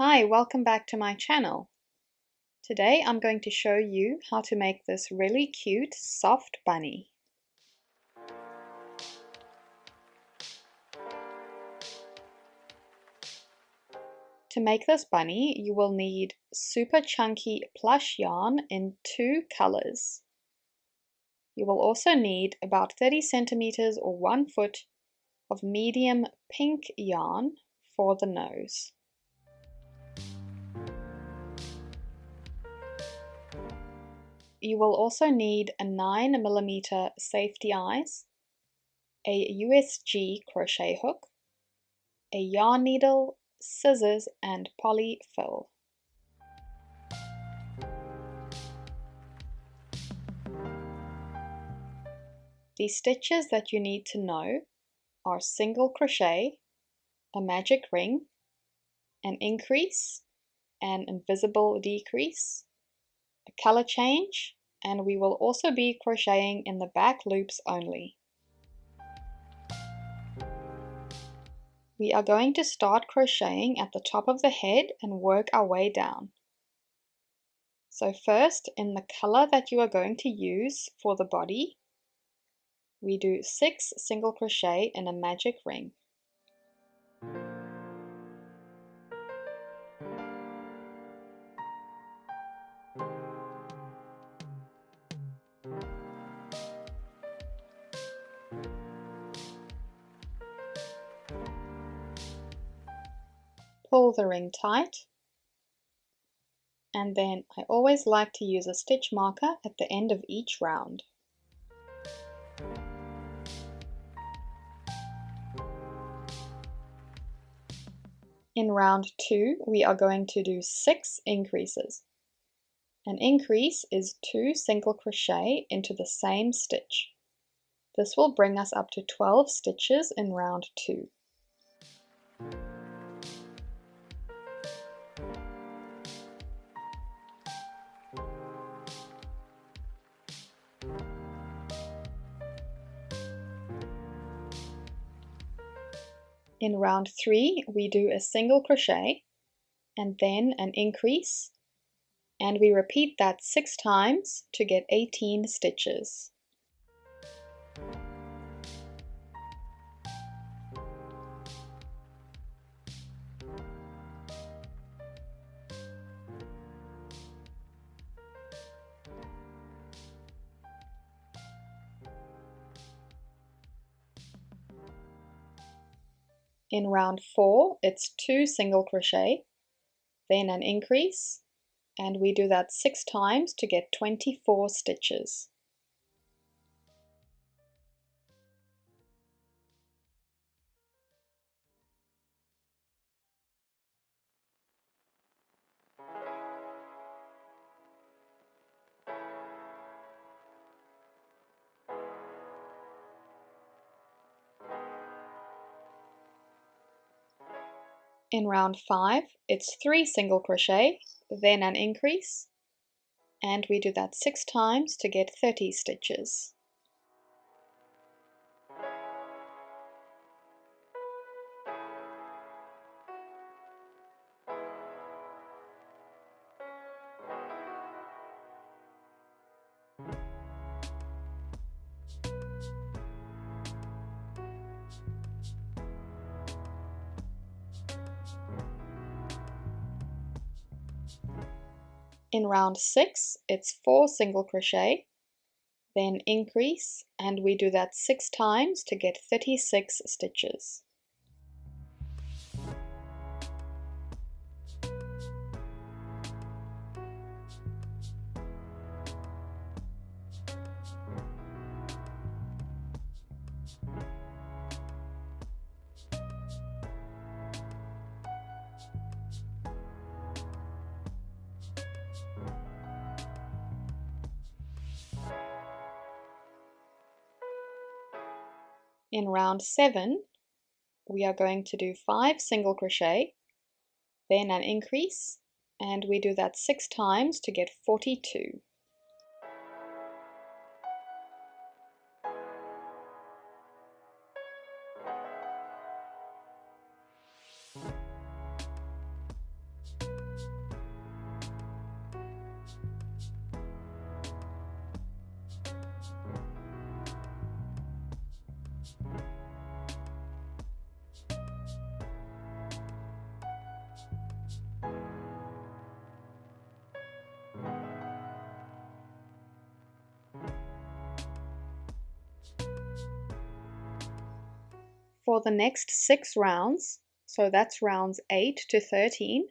Hi, welcome back to my channel. Today I'm going to show you how to make this really cute soft bunny. To make this bunny, you will need super chunky plush yarn in 2 colors. You will also need about 30 centimeters or 1 foot of medium pink yarn for the nose. You will also need a 9mm safety eyes, a USG crochet hook, a yarn needle, scissors, and polyfill. The stitches that you need to know are single crochet, a magic ring, an increase, an invisible decrease, a color change, and we will also be crocheting in the back loops only. We are going to start crocheting at the top of the head and work our way down. So first, in the color that you are going to use for the body, we do 6 single crochet in a magic ring. Pull the ring tight, and then I always like to use a stitch marker at the end of each round. In round 2, we are going to do 6 increases. An increase is 2 single crochet into the same stitch. This will bring us up to 12 stitches in round 2. In round 3, we do a single crochet and then an increase, and we repeat that 6 times to get 18 stitches. In round 4, it's 2 single crochet, then an increase, and we do that 6 times to get 24 stitches. In round 5, it's 3 single crochet, then an increase, and we do that 6 times to get 30 stitches. In round 6, it's 4 single crochet, then increase, and we do that 6 times to get 36 stitches. In round 7, we are going to do 5 single crochet, then an increase, and we do that 6 times to get 42. For the next 6 rounds, so that's rounds 8 to 13,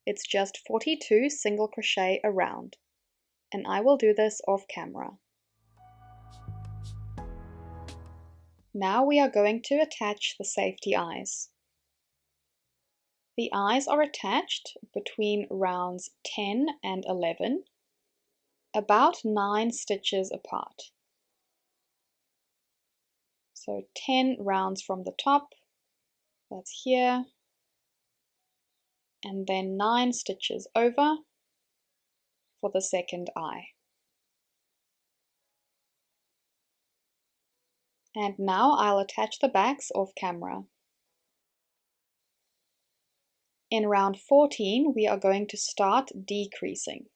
it's just 42 single crochet a round, and I will do this off camera. Now we are going to attach the safety eyes. The eyes are attached between rounds 10 and 11, about 9 stitches apart. So 10 rounds from the top, that's here, and then 9 stitches over for the second eye. And now I'll attach the backs off camera. In round 14 we are going to start decreasing.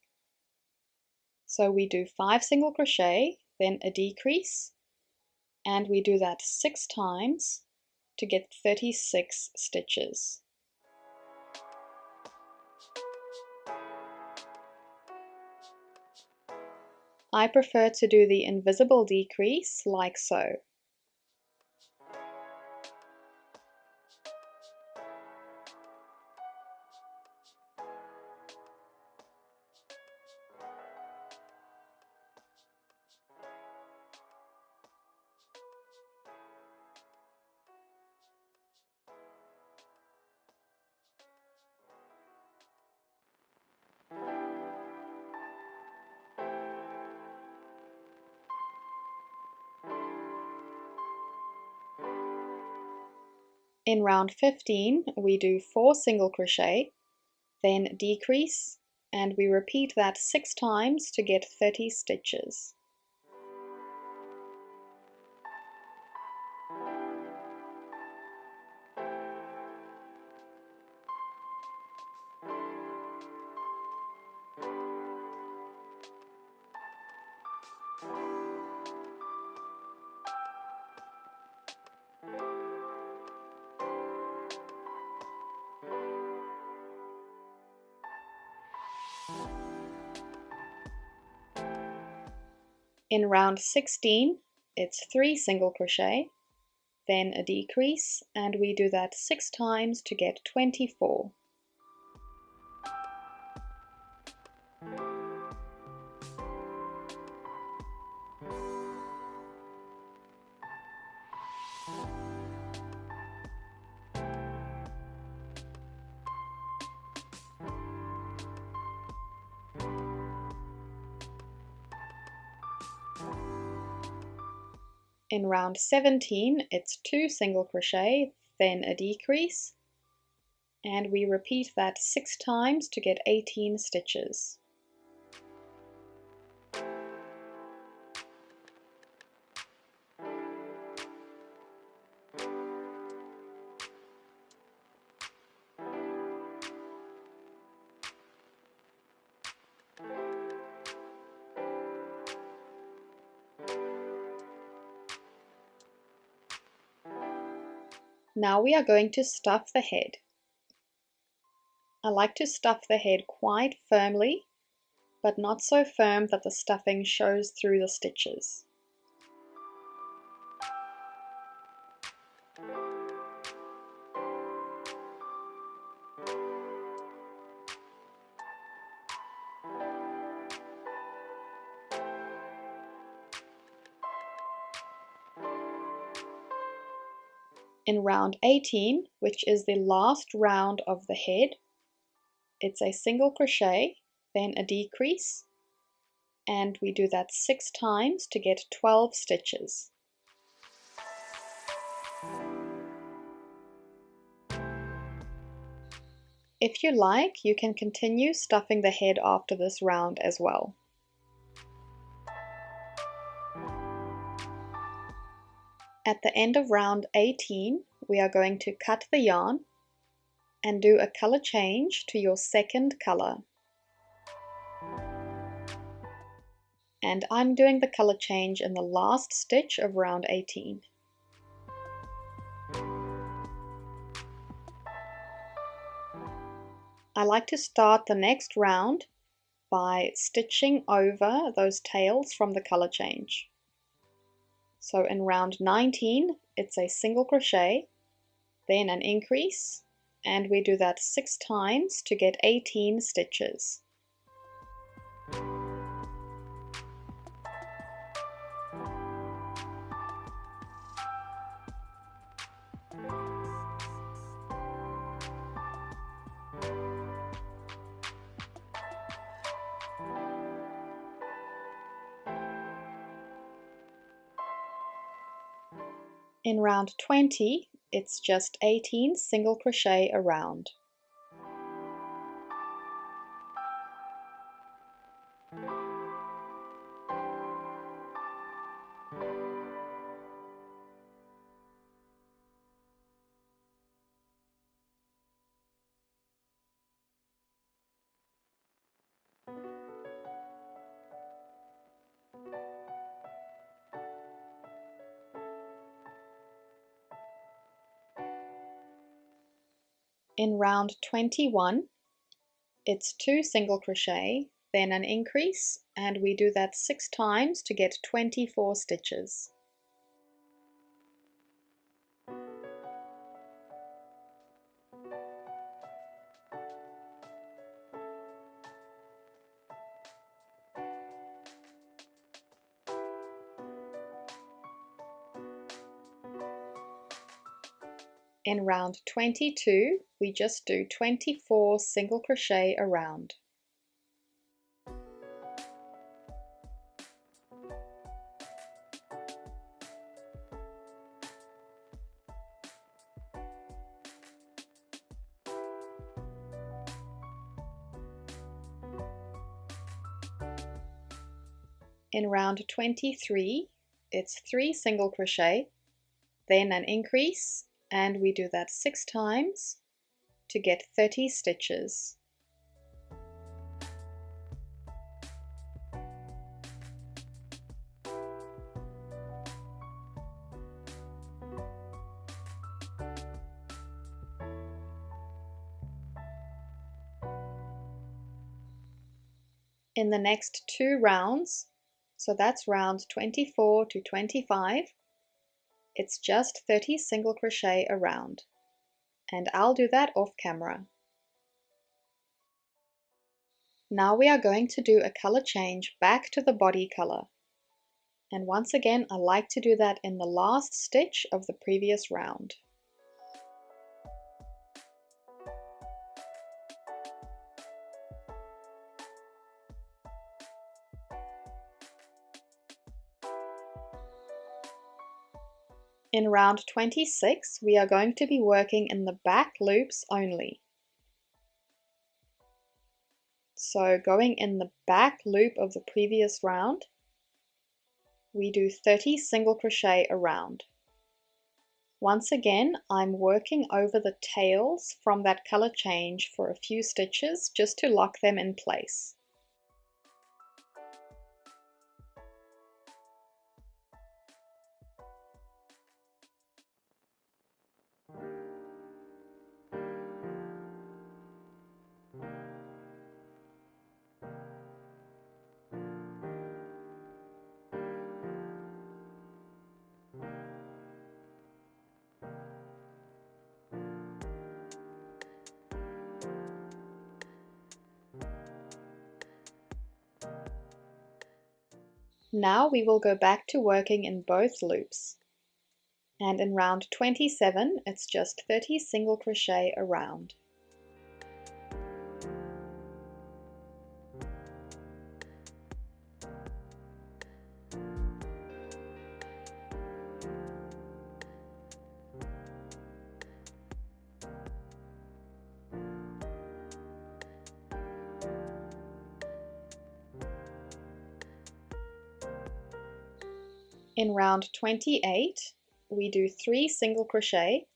So we do 5 single crochet, then a decrease, and we do that 6 times to get 36 stitches. I prefer to do the invisible decrease like so. In round 15 we do 4 single crochet, then decrease, and we repeat that 6 times to get 30 stitches. In round 16, it's 3 single crochet, then a decrease, and we do that 6 times to get 24. In round 17, it's 2 single crochet, then a decrease, and we repeat that 6 times to get 18 stitches. Now we are going to stuff the head. I like to stuff the head quite firmly, but not so firm that the stuffing shows through the stitches. In round 18, which is the last round of the head, it's a single crochet, then a decrease, and we do that 6 times to get 12 stitches. If you like, you can continue stuffing the head after this round as well. At the end of round 18, we are going to cut the yarn and do a color change to your second color. And I'm doing the color change in the last stitch of round 18. I like to start the next round by stitching over those tails from the color change. So in round 19, it's a single crochet, then an increase, and we do that 6 times to get 18 stitches. In round 20, it's just 18 single crochet around. In round 21, it's 2 single crochet, then an increase, and we do that 6 times to get 24 stitches. In round 22, we just do 24 single crochet around. In round 23, it's 3 single crochet, then an increase, and we do that 6 times to get 30 stitches. In the next 2 rounds, so that's rounds 24 to 25, it's just 30 single crochet around, and I'll do that off camera. Now we are going to do a color change back to the body color, and once again I like to do that in the last stitch of the previous round. In round 26, we are going to be working in the back loops only. So going in the back loop of the previous round, we do 30 single crochet around. Once again, I'm working over the tails from that color change for a few stitches just to lock them in place. Now we will go back to working in both loops. And in round 27, it's just 30 single crochet around. In round 28, we do 3 single crochet,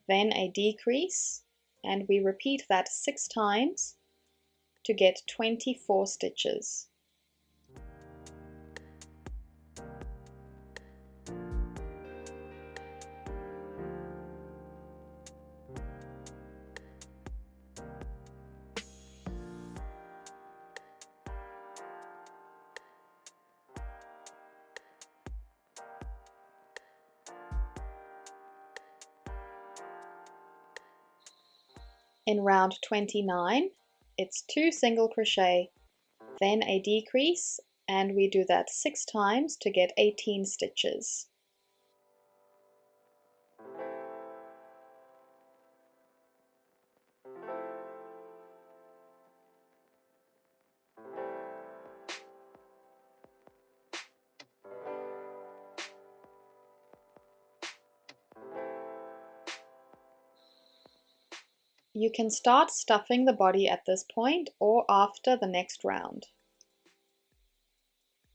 then a decrease, and we repeat that 6 times to get 24 stitches. In round 29, it's 2 single crochet, then a decrease, and we do that 6 times to get 18 stitches. You can start stuffing the body at this point or after the next round.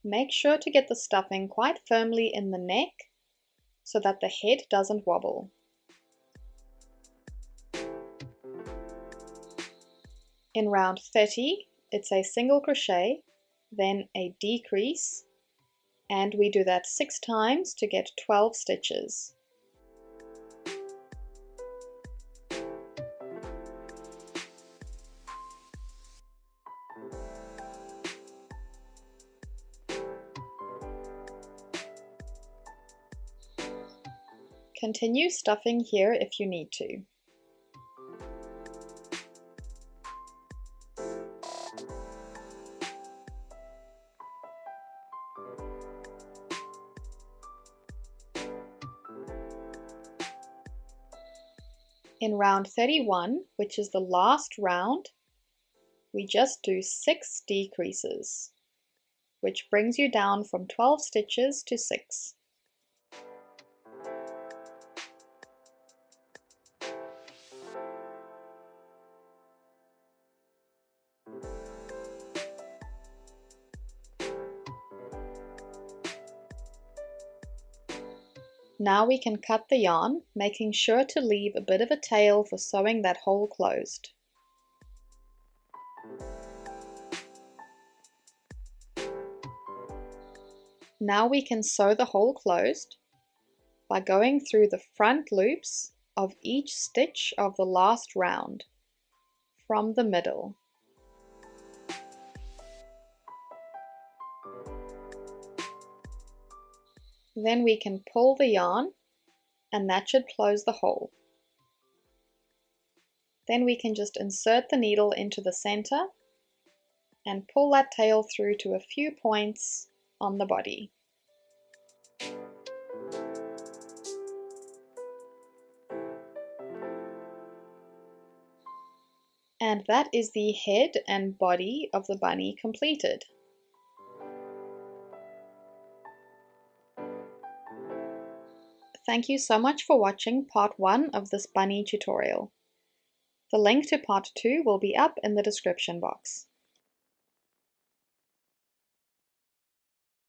Make sure to get the stuffing quite firmly in the neck so that the head doesn't wobble. In round 30, it's a single crochet, then a decrease, and we do that 6 times to get 12 stitches. Continue stuffing here if you need to. In round 31, which is the last round, we just do 6 decreases, which brings you down from 12 stitches to 6. Now we can cut the yarn, making sure to leave a bit of a tail for sewing that hole closed. Now we can sew the hole closed by going through the front loops of each stitch of the last round from the middle. Then we can pull the yarn and that should close the hole. Then we can just insert the needle into the center and pull that tail through to a few points on the body. And that is the head and body of the bunny completed. Thank you so much for watching part 1 of this bunny tutorial. The link to part 2 will be up in the description box.